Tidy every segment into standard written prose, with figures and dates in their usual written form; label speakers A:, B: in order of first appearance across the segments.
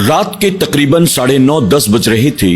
A: रात के तकरीबन 9:30-10 बज रहे थे।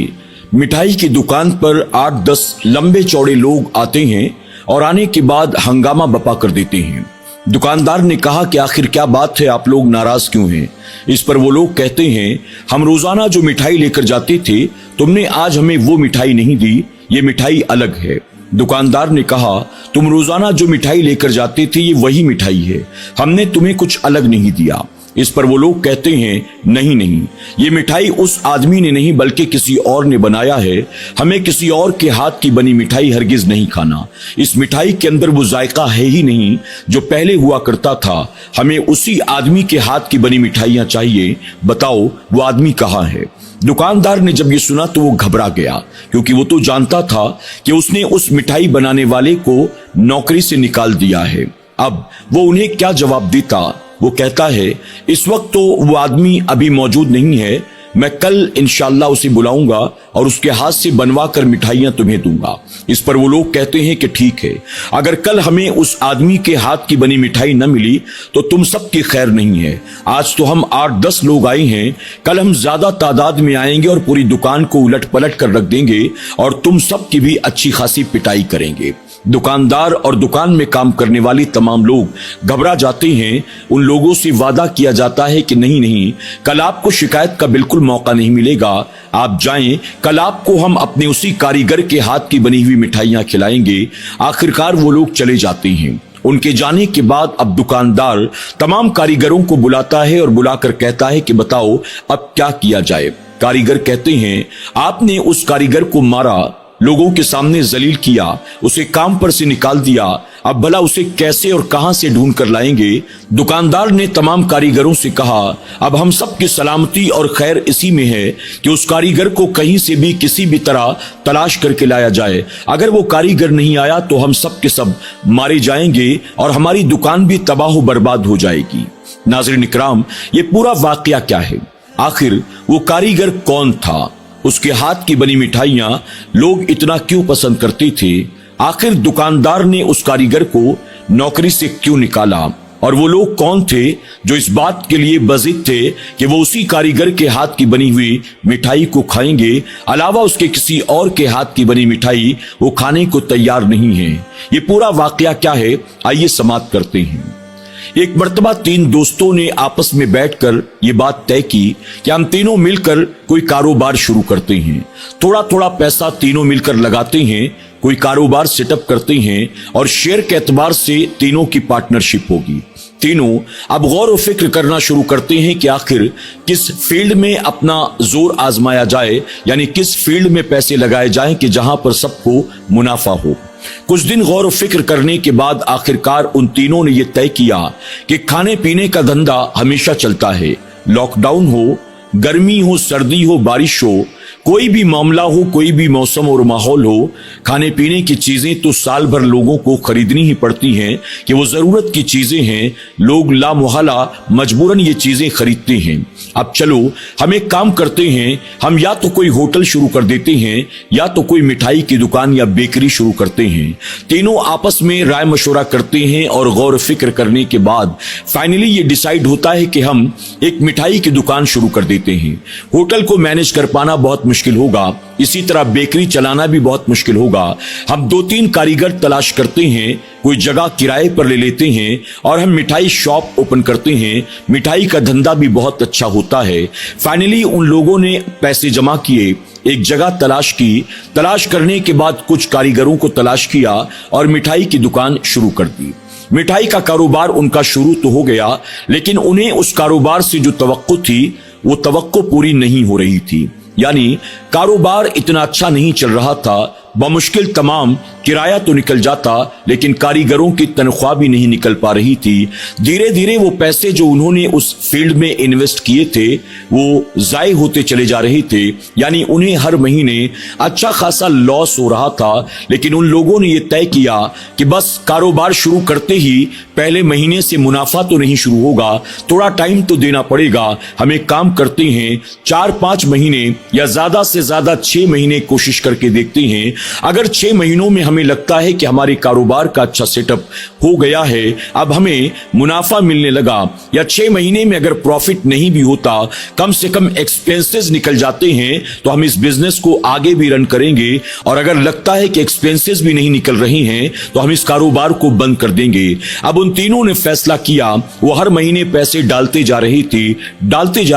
A: मिठाई की दुकान पर 8-10 लंबे चौड़े लोग आते हैं और आने के बाद हंगामा बपा कर देते हैं। दुकानदार ने कहा कि आखिर क्या बात है, आप लोग नाराज क्यों हैं? इस पर वो लोग कहते हैं, हम रोजाना जो मिठाई लेकर जाते थे, तुमने आज हमें वो मिठाई नहीं दी, ये मिठाई अलग है। दुकानदार ने कहा, तुम रोजाना जो मिठाई लेकर जाते थे ये वही मिठाई है, हमने तुम्हें कुछ अलग नहीं दिया। इस पर वो लोग कहते हैं, नहीं नहीं, ये मिठाई उस आदमी ने नहीं बल्कि किसी और ने बनाया है, हमें किसी और के हाथ की बनी मिठाई हरगिज नहीं खाना। इस मिठाई के अंदर वो जायका है ही नहीं जो पहले हुआ करता था, हमें उसी आदमी के हाथ की बनी मिठाइयां चाहिए। बताओ वो आदमी कहाँ है? दुकानदार ने जब ये सुना तो वो घबरा गया, क्योंकि वो तो जानता था कि उसने उस मिठाई बनाने वाले को नौकरी से निकाल दिया है। अब वो उन्हें क्या जवाब देता? वो कहता है, इस वक्त तो वो आदमी अभी मौजूद नहीं है, मैं कल इंशाल्लाह उसे बुलाऊंगा और उसके हाथ से बनवा कर मिठाइयां तुम्हें दूंगा। इस पर वो लोग कहते हैं कि ठीक है, अगर कल हमें उस आदमी के हाथ की बनी मिठाई न मिली तो तुम सबकी खैर नहीं है। आज तो हम 8-10 लोग आए हैं, कल हम ज्यादा तादाद में आएंगे और पूरी दुकान को उलट पलट कर रख देंगे और तुम सबकी भी अच्छी खासी पिटाई करेंगे। दुकानदार और दुकान में काम करने वाली तमाम लोग घबरा जाते हैं। उन लोगों से वादा किया जाता है कि नहीं नहीं, कल आपको शिकायत का बिल्कुल मौका नहीं मिलेगा, आप जाएं, कल आपको हम अपने उसी कारीगर के हाथ की बनी हुई मिठाइयां खिलाएंगे। आखिरकार वो लोग चले जाते हैं। उनके जाने के बाद अब दुकानदार तमाम कारीगरों को बुलाता है और बुलाकर कहता है कि बताओ अब क्या किया जाए। कारीगर कहते हैं, आपने उस कारीगर को मारा, लोगों के सामने जलील किया, उसे काम पर से निकाल दिया, अब भला उसे कैसे और कहां से ढूंढ कर लाएंगे? दुकानदार ने तमाम कारीगरों से कहा, अब हम सब की सलामती और खैर इसी में है कि उस कारीगर को कहीं से भी किसी भी तरह तलाश करके लाया जाए। अगर वो कारीगर नहीं आया तो हम सब के सब मारे जाएंगे और हमारी दुकान भी तबाह बर्बाद हो जाएगी। नाज़रीन इकराम, ये पूरा वाकया क्या है? आखिर वो कारीगर कौन था? उसके हाथ की बनी मिठाइयां लोग इतना क्यों पसंद करते थे? आखिर दुकानदार ने उस कारीगर को नौकरी से क्यों निकाला? और वो लोग कौन थे जो इस बात के लिए बज़िद थे कि वो उसी कारीगर के हाथ की बनी हुई मिठाई को खाएंगे, अलावा उसके किसी और के हाथ की बनी मिठाई वो खाने को तैयार नहीं है? ये पूरा वाकया क्या है, आइए समाप्त करते हैं। एक मर्तबा 3 दोस्तों ने आपस में बैठकर ये बात तय की कि हम तीनों मिलकर कोई कारोबार शुरू करते हैं। थोड़ा थोड़ा पैसा तीनों मिलकर लगाते हैं, कोई कारोबार सेटअप करते हैं और शेयर के एतबार से तीनों की पार्टनरशिप होगी। तीनों अब गौर व फिक्र करना शुरू करते हैं कि आखिर किस फील्ड में अपना जोर आजमाया जाए, यानी किस फील्ड में पैसे लगाए जाएं कि जहां पर सबको मुनाफा हो। कुछ दिन गौर व फिक्र करने के बाद आखिरकार उन तीनों ने यह तय किया कि खाने पीने का धंधा हमेशा चलता है। लॉकडाउन हो, गर्मी हो, सर्दी हो, बारिश हो, कोई भी मामला हो, कोई भी मौसम और माहौल हो, खाने पीने की चीजें तो साल भर लोगों को खरीदनी ही पड़ती हैं कि वो जरूरत की चीजें हैं। लोग लामुहला मजबूरन ये चीजें खरीदते हैं। अब चलो हम एक काम करते हैं, हम या तो कोई होटल शुरू कर देते हैं या तो कोई मिठाई की दुकान या बेकरी शुरू करते हैं। तीनों आपस में राय मशवरा करते हैं और गौर फिक्र करने के बाद फाइनली ये डिसाइड होता है कि हम एक मिठाई की दुकान शुरू कर देते हैं। होटल को मैनेज कर पाना बहुत मुश्किल होगा, इसी तरह बेकरी चलाना भी बहुत मुश्किल होगा। हम 2-3 कारीगर तलाश करते हैं, कोई जगह किराए पर ले लेते हैं और हम मिठाई शॉप ओपन करते हैं। मिठाई का धंधा भी बहुत अच्छा होता है। फाइनली उन लोगों ने पैसे जमा किए, एक जगह तलाश की, तलाश करने के बाद कुछ कारीगरों को तलाश किया और मिठाई की दुकान शुरू कर दी। मिठाई का कारोबार उनका शुरू तो हो गया, लेकिन उन्हें उस कारोबार से जो तवक्को थी वो तवक्को पूरी नहीं हो रही थी। यानी कारोबार इतना अच्छा नहीं चल रहा था, बमुश्किल तमाम किराया तो निकल जाता, लेकिन कारीगरों की तनख्वाह भी नहीं निकल पा रही थी। धीरे धीरे वो पैसे जो उन्होंने उस फील्ड में इन्वेस्ट किए थे वो जाये होते चले जा रहे थे, यानी उन्हें हर महीने अच्छा खासा लॉस हो रहा था। लेकिन उन लोगों ने ये तय किया कि बस कारोबार शुरू करते ही पहले महीने से मुनाफा तो नहीं शुरू होगा, थोड़ा टाइम तो देना पड़ेगा। हम एक काम करते हैं, 4-5 महीने या ज्यादा से ज्यादा 6 महीने कोशिश करके देखते हैं। अगर 6 महीनों में हमें लगता है कि हमारे कारोबार का अच्छा सेटअप हो गया है, अब हमें मुनाफा मिलने लगा, या 6 महीने में अगर प्रॉफिट नहीं भी होता, कम से कम एक्सपेंसेस निकल जाते हैं, तो हम इस बिजनेस को आगे भी रन करेंगे। और अगर लगता है कि एक्सपेंसेस भी नहीं निकल रहे हैं तो हम इस कारोबार को बंद कर देंगे। अब उन तीनों ने फैसला किया। वो हर महीने पैसे डालते जा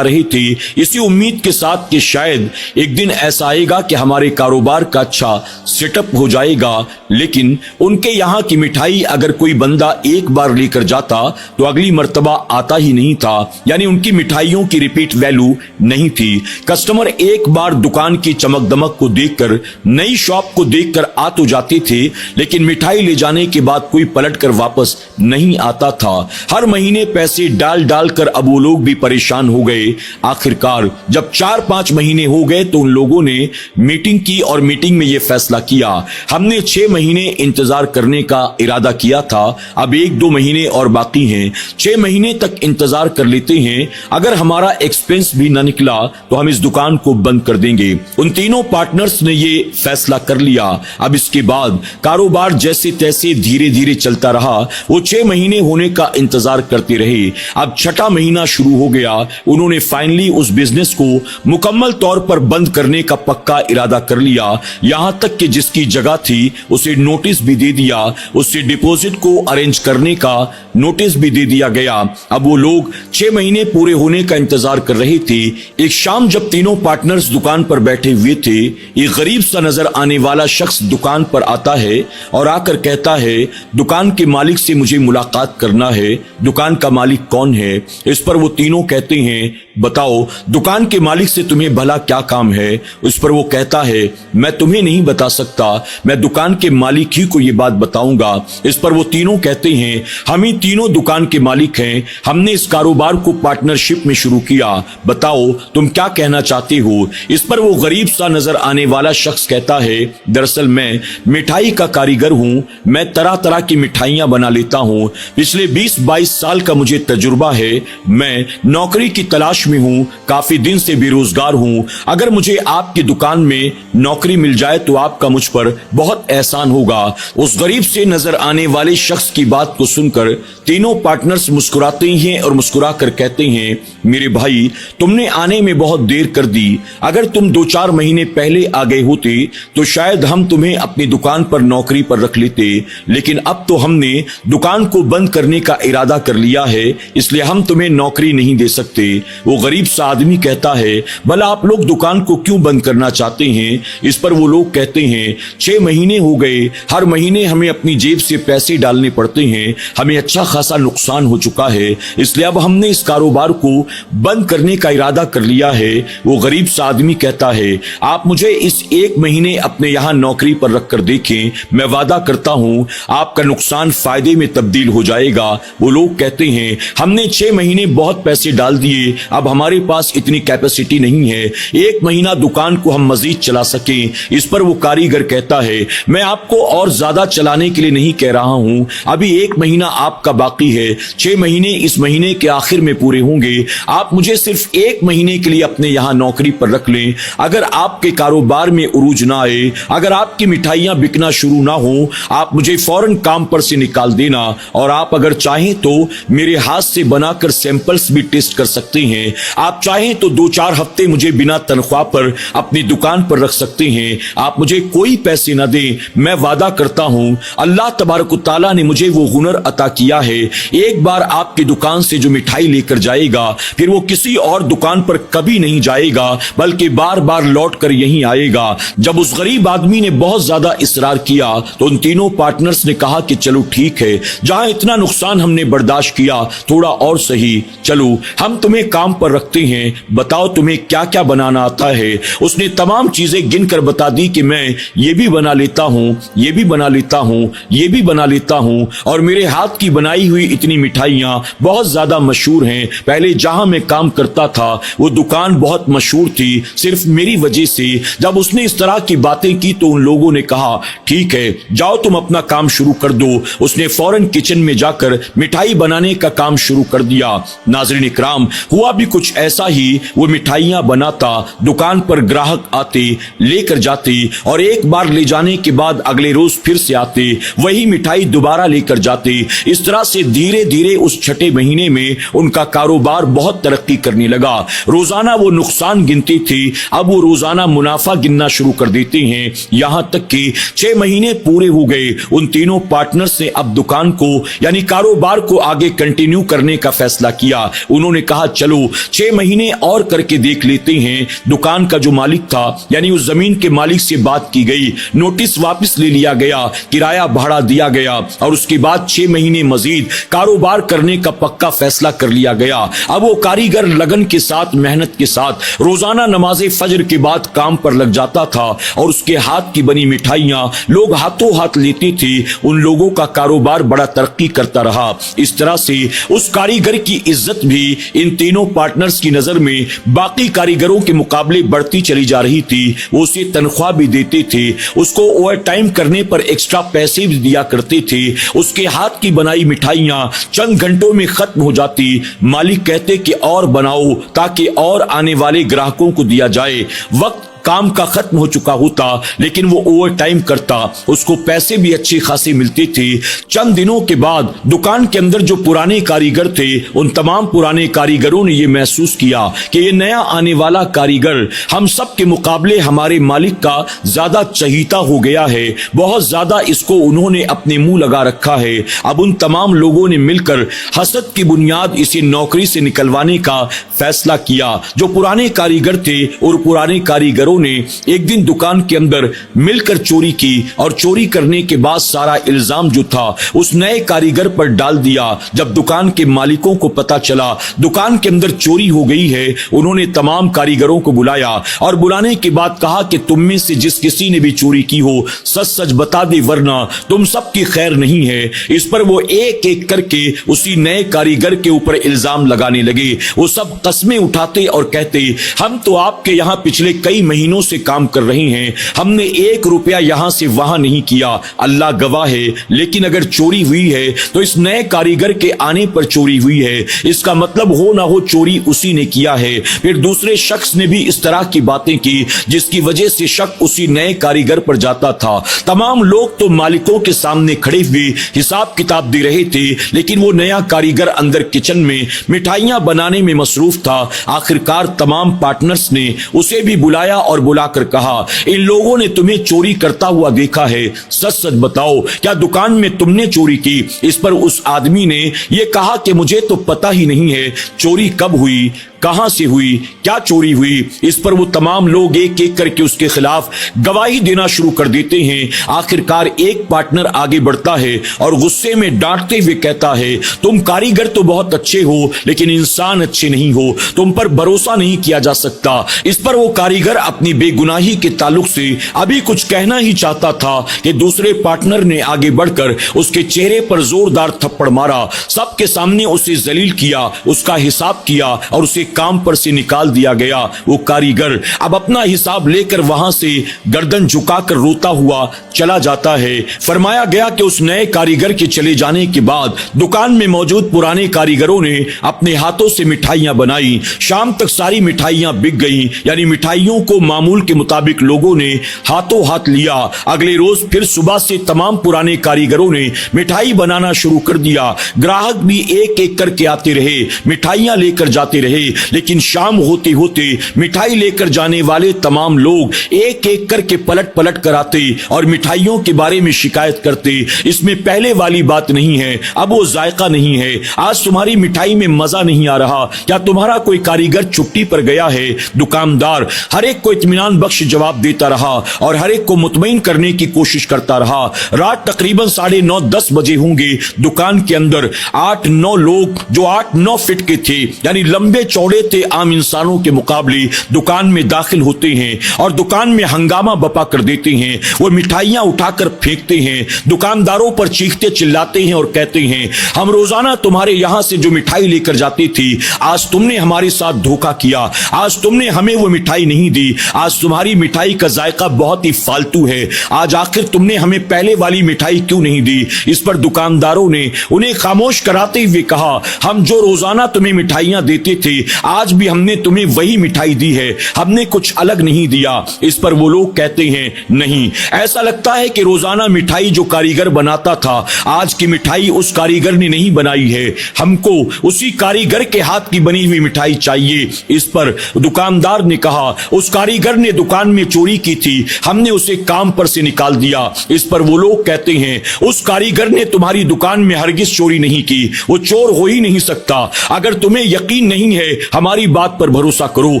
A: रहे थे इसी उम्मीद के साथ कि शायद एक दिन ऐसा आएगा कि हमारे कारोबार का अच्छा सेटअप हो जाएगा। लेकिन उनके यहाँ की मिठाई अगर कोई बंदा एक बार लेकर जाता तो अगली मर्तबा आता ही नहीं था, यानी उनकी मिठाइयों की रिपीट वैल्यू नहीं थी। कस्टमर एक बार दुकान की चमक दमक को देखकर, नई शॉप को देखकर आ तो जाते थे, लेकिन मिठाई ले जाने के बाद कोई पलट कर वापस नहीं आता था। हर महीने पैसे डाल डाल कर अब वो लोग भी परेशान हो गए। आखिरकार जब 4-5 महीने हो गए तो उन लोगों ने मीटिंग की और मीटिंग में ये फैसला किया, हमने 6 महीने इंतजार करने का इरादा किया था, अब 1-2 महीने और बाकी हैं, 6 महीने तक इंतजार कर लेते हैं। अगर हमारा एक्सपेंस भी न निकला तो हम इस दुकान को बंद कर देंगे। उन तीनों पार्टनर्स ने ये फैसला कर लिया। अब इसके बाद कारोबार जैसे तैसे धीरे धीरे चलता रहा। वो 6 महीने होने का इंतजार करते रहे। अब 6ठा महीना शुरू हो गया। उन्होंने फाइनली उस बिजनेस को मुकम्मल तौर पर बंद करने का पक्का इरादा कर लिया। यहां तक कि जिसकी जगह थी उसे नोटिस भी दे दिया, उससे डिपॉजिट को अरेंज करने का नोटिस भी दे दिया गया। अब वो लोग 6 महीने पूरे होने का इंतजार कर रहे थे। एक शाम जब तीनों पार्टनर्स दुकान पर बैठे हुए थे, एक गरीब सा नजर आने वाला शख्स दुकान पर आता है और आकर कहता है, दुकान के मालिक से मुझे मुलाकात करना है। दुकान का मालिक कौन है? इस पर वो तीनों कहते हैं, बताओ दुकान के मालिक से तुम्हें भला क्या काम है? उस पर वो कहता है, मैं तुम्हें नहीं बता सकता, मैं दुकान के मालिक ही को ये बात बताऊंगा। इस पर वो तीनों कहते हैं, हम ही तीनों दुकान के मालिक हैं, हमने इस कारोबार को पार्टनरशिप में शुरू किया, बताओ तुम क्या कहना चाहते हो? इस पर वो गरीब सा नजर आने वाला शख्स कहता है, दरअसल मैं मिठाई का कारीगर हूँ, मैं तरह तरह की मिठाइयां बना लेता हूँ, पिछले 20-22 साल का मुझे तजुर्बा है, मैं नौकरी की तलाश में हूँ, काफी दिन से बेरोजगार हूँ, अगर मुझे आपकी दुकान में नौकरी मिल जाए तो आपका मुझ पर बहुत एहसान होगा। उस गरीब से नजर आने वाले शख्स की बात को सुनकर तीनों पार्टनर्स मुस्कुराते हैं और मुस्कुराकर कहते हैं, मेरे भाई तुमने आने में बहुत देर कर दी, अगर तुम 2-4 महीने पहले आ गए होते तो शायद हम तुम्हें अपनी दुकान पर नौकरी पर रख लेते, लेकिन अब तो हमने दुकान को बंद करने का इरादा कर लिया है, इसलिए हम तुम्हें नौकरी नहीं दे सकते। वो गरीब सा आदमी कहता है, भला आप लोग दुकान को क्यों बंद करना चाहते हैं? इस पर वो लोग कहते हैं, 6 महीने हो गए, हर महीने हमें अपनी जेब से पैसे डालने पड़ते हैं, हमें अच्छा खासा नुकसान हो चुका है, इसलिए अब हमने इस कारोबार को बंद करने का इरादा कर लिया है। वो गरीब सा आदमी कहता है, आप मुझे इस 1 महीने अपने यहाँ नौकरी पर रखकर देखें, मैं वादा करता हूँ आपका नुकसान फायदे में तब्दील हो जाएगा। वो लोग कहते हैं, हमने 6 महीने बहुत पैसे डाल दिए, अब हमारे पास इतनी कैपेसिटी नहीं है 1 महीना दुकान को हम मजीद चला सकें। इस पर वो कारीगर कहता है, मैं आपको और ज्यादा चलाने के लिए नहीं कह रहा हूँ, अभी 1 महीना आपका बाकी है, 6 महीने इस महीने के आखिर में पूरे होंगे, आप मुझे सिर्फ 1 महीने के लिए अपने यहाँ नौकरी पर रख लें। अगर आपके कारोबार में उरूज ना आए, अगर आपकी मिठाइयां बिकना शुरू ना हो, आप मुझे फौरन काम पर से निकाल देना, और आप अगर चाहें तो मेरे हाथ से बनाकर सैंपल्स भी टेस्ट कर सकते हैं। आप चाहें तो 2-4 हफ्ते मुझे बिना तनख्वाह पर अपनी दुकान पर रख सकते हैं, आप मुझे कोई पैसे न दें, मैं वादा करता हूं अल्लाह तबारक व तआला ने मुझे वो हुनर अता किया है, एक बार आपकी दुकान से जो मिठाई लेकर जाएगा फिर वो किसी और दुकान पर कभी नहीं जाएगा, बल्कि बार बार लौट कर यहीं आएगा। जब उस गरीब आदमी ने बहुत ज्यादा इसरार किया तो उन तीनों पार्टनर्स ने कहा कि चलो ठीक है, जहां इतना नुकसान हमने बर्दाश्त किया, थोड़ा और सही, चलो हम तुम्हें काम पर रखते हैं, बताओ तुम्हें क्या क्या बनाना आता है। उसने तमाम चीजें गिनकर बता दी कि मैं ये भी बना लेता हूँ, ये भी बना लेता हूँ, ये भी बना लेता हूँ, और मेरे हाथ की बनाई हुई इतनी मिठाइयाँ बहुत ज्यादा मशहूर हैं। पहले जहां मैं काम करता था वो दुकान बहुत मशहूर थी सिर्फ मेरी वजह से। जब उसने इस तरह की बातें की तो उन लोगों ने कहा, ठीक है जाओ तुम अपना काम शुरू कर दो। उसने फौरन किचन में जाकर मिठाई बनाने का काम शुरू कर दिया। नाज़रीन इकराम, हुआ भी कुछ ऐसा ही वो मिठाइयां बनाता, दुकान पर ग्राहक आते, लेकर जाते और एक बार ले जाने के बाद अगले रोज फिर से आते, वही मिठाई दोबारा लेकर जाते। इस तरह से धीरे धीरे उस छठे महीने में उनका कारोबार बहुत तरक्की करने लगा। रोजाना वो नुकसान गिनते थे, अब वो रोजाना मुनाफा गिनना शुरू कर देते हैं। यहां तक कि 6 महीने पूरे हो गए। उन तीनों पार्टनर्स ने अब दुकान को यानी कारोबार को आगे कंटिन्यू करने का फैसला किया। उन्होंने कहा चलो 6 महीने और करके देख लेते हैं। दुकान का जो मालिक था यानी उस जमीन के मालिक से बात की गई, नोटिस वापस ले लिया गया, किराया भाड़ा दिया गया और उसके बाद 6 महीने मजीद कारोबार करने का पक्का फैसला कर लिया गया। अब वो कारीगर लगन के साथ, मेहनत के साथ रोजाना नमाज़े फजर के बाद काम पर लग जाता था और उसके हाथ की बनी मिठाइयां लोग हाथों हाथ लेते थे। उन लोगों का कारोबार बड़ा तरक्की करता रहा। इस तरह से उस कारीगर की इज्जत भी इन तीनों पार्टनर्स की नजर में बाकी कारीगरों के मुकाबले बढ़ती चली जा रही थी। वो उसे तनख्वाह भी देते थे, उसको ओवर टाइम करने पर एक्स्ट्रा पैसे भी दिया करते थे। उसके हाथ की बनाई मिठाइयां चंद घंटों में खत्म हो जाती। मालिक कहते कि और बनाओ ताकि और आने वाले ग्राहकों को दिया जाए। वक्त काम का खत्म हो चुका होता लेकिन वो ओवर टाइम करता, उसको पैसे भी अच्छे खासे मिलते थे। चंद दिनों के बाद दुकान के अंदर जो पुराने कारीगर थे, उन तमाम पुराने कारीगरों ने ये महसूस किया कि ये नया आने वाला कारीगर हम सब के मुकाबले हमारे मालिक का ज्यादा चहीता हो गया है, बहुत ज्यादा इसको उन्होंने अपने मुंह लगा रखा है। अब उन तमाम लोगों ने मिलकर हसद की बुनियाद इसे नौकरी से निकलवाने का फैसला किया। जो पुराने कारीगर थे और पुराने कारीगरों ने एक दिन दुकान के अंदर मिलकर चोरी की और चोरी करने के बाद सारा इल्जाम जो था उस नए कारीगर पर डाल दिया। जब दुकान के मालिकों को पता चला दुकान के अंदर चोरी हो गई है, उन्होंने तमाम कारीगरों को बुलाया और बुलाने के बाद कहा कि तुम में से जिस किसी ने भी चोरी की हो सच सच बता दे वरना तुम सबकी खैर नहीं है। इस पर वो एक एक करके उसी नए कारीगर के ऊपर इल्जाम लगाने लगे। वो सब कस्में उठाते और कहते हम तो आपके यहाँ पिछले कई महीनों से काम कर रहे हैं, हमने 1 रुपया यहां से वहां नहीं किया, अल्लाह गवाह है। लेकिन अगर चोरी हुई है तो इस नए कारीगर के आने पर चोरी हुई है, इसका मतलब हो ना हो चोरी उसी ने किया है। फिर दूसरे शख्स ने भी इस तरह की बातें की जिसकी वजह से शक उसी नए कारीगर पर जाता था। तमाम लोग तो मालिकों के सामने खड़े हुए हिसाब किताब दे रहे थे, लेकिन वो नया कारीगर अंदर किचन में मिठाइयां बनाने में मसरूफ था। आखिरकार तमाम पार्टनर्स ने उसे भी बुलाया और बुलाकर कहा इन लोगों ने तुम्हें चोरी करता हुआ देखा है, सच सच बताओ क्या दुकान में तुमने चोरी की? इस पर उस आदमी ने यह कहा कि मुझे तो पता ही नहीं है चोरी कब हुई, कहां से हुई, क्या चोरी हुई। इस पर वो तमाम लोग एक एक करके उसके खिलाफ गवाही देना शुरू कर देते हैं। आखिरकार एक पार्टनर आगे बढ़ता है और गुस्से में डांटते हुए कहता है तुम कारीगर तो बहुत अच्छे हो लेकिन इंसान अच्छे नहीं हो, तुम पर भरोसा नहीं किया जा सकता। इस पर वो कारीगर अपनी बेगुनाही के ताल्लुक से अभी कुछ कहना ही चाहता था कि दूसरे पार्टनर ने आगे बढ़कर उसके चेहरे पर जोरदार थप्पड़ मारा, सबके सामने उसे जलील किया, उसका हिसाब किया और उसे काम पर से निकाल दिया गया। वो कारीगर अब अपना हिसाब लेकर वहां से गर्दन झुकाकर रोता हुआ चला जाता है। फरमाया गया कि उस नए कारीगर के चले जाने के बाद दुकान में मौजूद पुराने कारीगरों ने अपने हाथों से मिठाइयां बनाई। शाम तक सारी मिठाइयां बिक गईं, यानी मिठाइयों को मामूल के मुताबिक लोगों ने हाथों हाथ लिया। अगले रोज फिर सुबह से तमाम पुराने कारीगरों ने मिठाई बनाना शुरू कर दिया। ग्राहक भी एक एक करके आते रहे, मिठाइयां लेकर जाते रहे, लेकिन शाम होते होते मिठाई लेकर जाने वाले तमाम लोग एक एक करके पलट पलट कर आते और मिठाइयों के बारे में शिकायत करते। इसमें पहले वाली बात नहीं है, अब वो जायका नहीं है, आज तुम्हारी मिठाई में मजा नहीं आ रहा, क्या तुम्हारा कोई कारीगर छुट्टी पर गया है? दुकानदार हर एक को इत्मीनान बख्श जवाब देता रहा और हर एक को मुतमईन करने की कोशिश करता रहा। रात तकरीबन 9:30-10 बजे होंगे। दुकान के अंदर 8-9 लोग जो 8-9 फीट के थे, यानी लंबे चौड़े थे आम इंसानों के मुकाबले, दुकान में दाखिल होते हैं और दुकान में हंगामा बपा कर देते हैं। वो मिठाइयां उठाकर फेंकते हैं, दुकानदारों पर चीखते चिल्लाते हैं और कहते हैं हम रोजाना तुम्हारे यहां से जो मिठाई लेकर जाती थी, आज तुमने हमारे साथ धोखा किया, आज तुमने हमें वो मिठाई नहीं दी, आज तुम्हारी मिठाई का जायका बहुत ही फालतू है, आज आखिर तुमने हमें पहले वाली मिठाई क्यों नहीं दी? इस पर दुकानदारों ने उन्हें खामोश कराते हुए कहा हम जो रोजाना तुम्हें मिठाइयां देते थे आज भी हमने तुम्हें वही मिठाई दी है, हमने कुछ अलग नहीं दिया। इस पर वो लोग कहते हैं नहीं, ऐसा लगता है कि रोजाना मिठाई जो कारीगर बनाता था, आज की मिठाई उस कारीगर ने नहीं बनाई है, हमको उसी कारीगर के हाथ की बनी हुई मिठाई चाहिए। इस पर दुकानदार ने कहा, उस कारीगर ने दुकान में चोरी की थी, हमने उसे काम पर से निकाल दिया। इस पर वो लोग कहते हैं, उस कारीगर ने तुम्हारी दुकान में हरगिज चोरी नहीं की, वो चोर हो ही नहीं सकता। अगर तुम्हें यकीन नहीं है, हमारी बात पर भरोसा करो।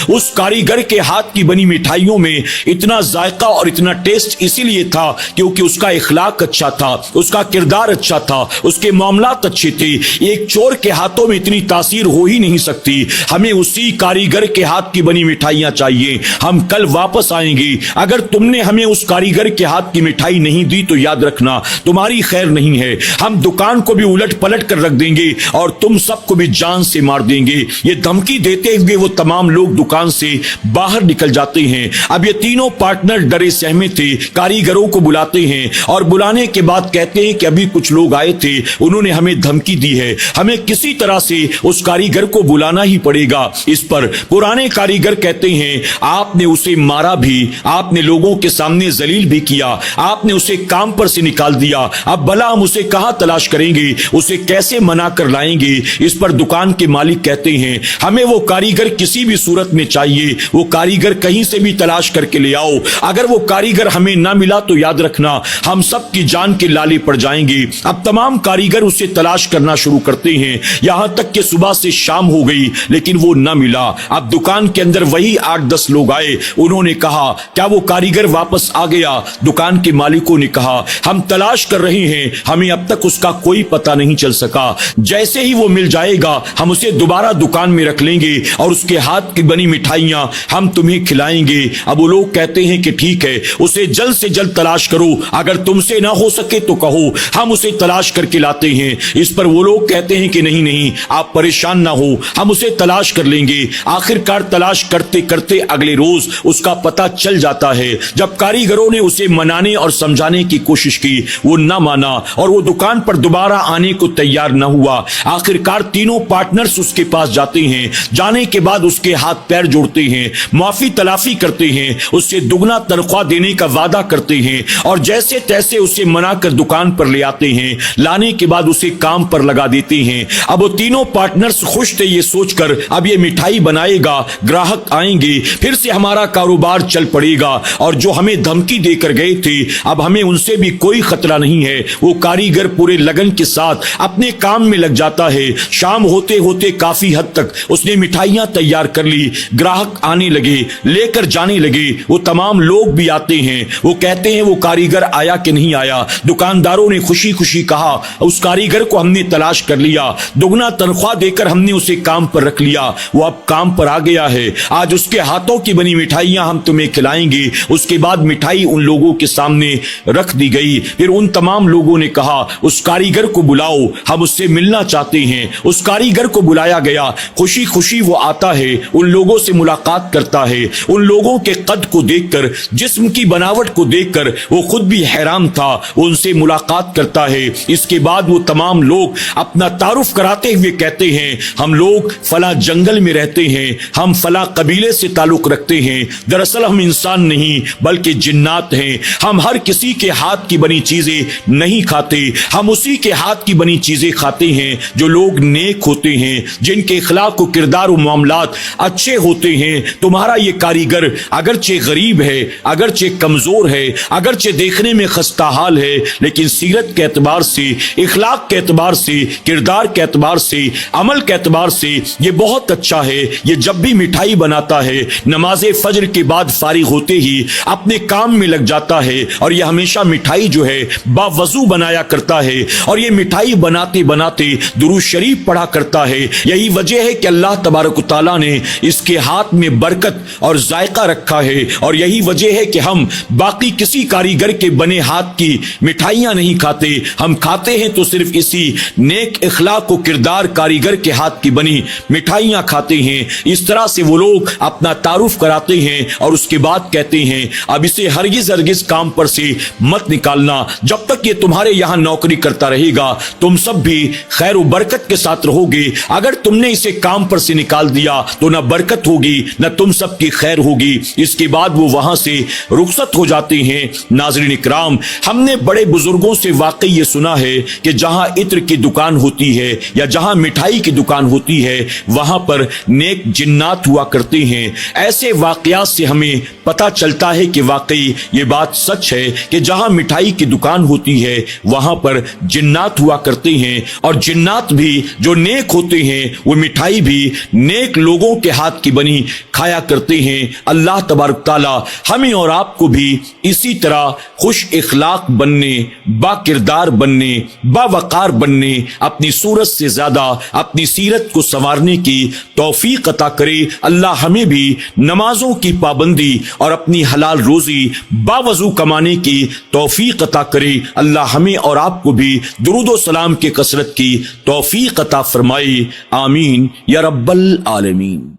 A: उस कारीगर के हाथ की बनी मिठाइयों में इतना जायका और इतना टेस्ट इसीलिए था क्योंकि उसका इखलाक अच्छा था, उसका किरदार अच्छा था, उसके मामलात अच्छे थे। एक चोर के हाथों में इतनी तासीर हो ही नहीं सकती। हमें उसी कारीगर के हाथ की बनी मिठाइयां चाहिए। हम कल वापस आएंगे। अगर तुमने हमें उस कारीगर के हाथ की मिठाई नहीं दी तो याद रखना, तुम्हारी खैर नहीं है। हम दुकान को भी उलट पलट कर रख देंगे और तुम सबको भी जान से मार देंगे। ये धमकी देते हुए वो तमाम लोग दुकान से बाहर निकल जाते हैं। अब ये तीनों पार्टनर डरे सहमे थे, कारीगरों को बुलाते हैं और बुलाने के बाद कहते हैं कि अभी कुछ लोग आए थे, उन्होंने हमें धमकी दी है, हमें किसी तरह से उस कारीगर को बुलाना ही पड़ेगा। इस पर पुराने कारीगर कहते हैं, आपने उसे मारा भी, आपने लोगों के सामने जलील भी किया, आपने उसे काम पर से निकाल दिया, अब भला हम उसे कहां तलाश करेंगे, उसे कैसे मना कर लाएंगे। इस पर दुकान के मालिक कहते हैं, हमें वो कारीगर किसी भी सूरत में चाहिए, वो कारीगर कहीं से भी तलाश करके ले आओ। अगर वो कारीगर हमें ना मिला तो याद रखना, हम सब की जान के लाले पड़ जाएंगे। अब तमाम कारीगर उसे तलाश करना शुरू करते हैं, यहां तक कि सुबह से शाम हो गई लेकिन वो न मिला। अब दुकान के अंदर वही 8-10 लोग आए, उन्होंने कहा, क्या वो कारीगर वापस आ गया? दुकान के मालिकों ने कहा, हम तलाश कर रहे हैं, हमें अब तक उसका कोई पता नहीं चल सका। जैसे ही वो मिल जाएगा हम उसे दोबारा दुकान में रख लेंगे और उसके हाथ की बनी मिठाइयां हम तुम्हें खिलाएंगे। अब वो लोग कहते हैं कि ठीक है, उसे जल्द से जल्द तलाश करो, अगर तुमसे ना हो सके तो कहो, हम उसे तलाश करके लाते हैं। इस पर वो लोग कहते हैं कि नहीं नहीं, आप परेशान ना हो, हम उसे तलाश कर लेंगे। आखिरकार तलाश करते करते अगले रोज उसका पता चल जाता है। जब कारीगरों ने उसे मनाने और समझाने की कोशिश की, वो न माना और वो दुकान पर दोबारा आने को तैयार न हुआ। आखिरकार तीनों पार्टनर्स उसके पास जाते हैं, जाने के बाद उसके हाथ पैर जोड़ते हैं, माफी तलाफी करते हैं, उससे दुगना तनख्वाह देने का वादा करते हैं और जैसे तैसे उसे मनाकर दुकान पर ले आते हैं। लाने के बाद उसे काम पर लगा देते हैं। अब वो तीनों पार्टनर्स खुश थे ये सोचकर, अब ये मिठाई बनाएगा, ग्राहक आएंगे, फिर से हमारा कारोबार चल पड़ेगा और जो हमें धमकी देकर गए थे अब हमें उनसे भी कोई खतरा नहीं है। वो कारीगर पूरे लगन के साथ अपने काम में लग जाता है। शाम होते होते काफी हद तक उसने मिठाइयां तैयार कर ली, ग्राहक आने लगे, लेकर जाने लगे। वो तमाम लोग भी आते हैं, वो कहते हैं वो कारीगर आया कि नहीं आया। दुकानदारों ने खुशी खुशी कहा, उस कारीगर को हमने तलाश कर लिया, दुगना तनख्वाह देकर हमने उसे काम पर रख लिया, वो अब काम पर आ गया है, आज उसके हाथों की बनी मिठाइयां हम तुम्हें खिलाएंगे। उसके बाद मिठाई उन लोगों के सामने रख दी गई। फिर उन तमाम लोगों ने कहा, उस कारीगर को बुलाओ, हम उससे मिलना चाहते हैं। उस कारीगर को बुलाया गया, खुशी खुशी वो आता है, उन लोगों से मुलाकात करता है। उन लोगों के कद को देखकर, जिस्म की बनावट को देखकर वो खुद भी हैरान था। वो उनसे मुलाकात करता है। इसके बाद वो तमाम लोग अपना तारुफ कराते हुए कहते हैं, हम लोग फला जंगल में रहते हैं, हम फला कबीले से ताल्लुक रखते हैं, दरअसल हम इंसान नहीं बल्कि जिन्नात हैं। हम हर किसी के हाथ की बनी चीजें नहीं खाते, हम उसी के हाथ की बनी चीजें खाते हैं जो लोग नेक होते हैं, जिनके इखलाक व किरदार व मामलात अच्छे होते हैं। तुम्हारा ये कारीगर अगरचे गरीब है, अगरचे कमजोर है, अगरचे देखने में खस्ताहाल है, लेकिन सीरत के एतबार से, इखलाक के एतबार से, किरदार के एतबार से, अमल के एतबार से ये बहुत अच्छा है। ये जब भी मिठाई बनाता है, नमाजे फजर के बाद फारिग होते ही अपने काम में लग जाता है और ये हमेशा मिठाई जो है बावजू बनाया करता है और ये मिठाई बनाते बनाते दुरूद शरीफ पढ़ा करता है। यही वजह है कि अल्लाह तबारक तआला ने इसके हाथ में बरकत और जायका रखा है और यही वजह है कि हम बाकी किसी कारीगर के बने हाथ की मिठाइयां नहीं खाते। हम खाते हैं तो सिर्फ इसी नेक इखलाक व किरदार कारीगर के हाथ की बनी मिठाइयां खाते हैं। इस तरह से वो लोग अपना तारुफ कराते हैं और उसके बाद कहते हैं, अब इसे हरगिज हरगिज काम पर से मत निकालना, जब तक ये तुम्हारे यहां नौकरी करता रहेगा तुम सब भी खैर व बरकत के साथ रहोगे। अगर तुमने इसे काम پر سے نکال دیا تو نہ برکت ہوگی نہ تم سب کی خیر ہوگی۔ اس کے بعد وہ وہاں سے رخصت ہو جاتے ہیں۔ ناظرین اکرام، ہم نے بڑے بزرگوں سے واقعی یہ سنا ہے کہ جہاں عطر کی دکان ہوتی ہے یا جہاں مٹھائی کی دکان ہوتی ہے وہاں پر نیک جنات ہوا کرتے ہیں۔ ایسے واقعات سے ہمیں پتہ چلتا ہے کہ واقعی یہ بات سچ ہے کہ جہاں مٹھائی کی دکان ہوتی ہے وہاں پر جنات ہوا کرتے ہیں، اور جنات بھی جو نیک ہوتے ہیں وہ مٹھائی بھی نیک لوگوں کے ہاتھ کی بنی کھایا کرتے ہیں۔ اللہ تبارک تعالی ہمیں اور آپ کو بھی اسی طرح خوش اخلاق بننے، با کردار بننے، با وقار بننے، اپنی صورت سے زیادہ اپنی سیرت کو سنوارنے کی توفیق عطا کرے۔ اللہ ہمیں بھی نمازوں کی پابندی اور اپنی حلال روزی باوضو کمانے کی توفیق عطا کرے۔ اللہ ہمیں اور آپ کو بھی درود و سلام کے کثرت کی توفیق عطا فرمائے۔ آمین یا رب العالمین۔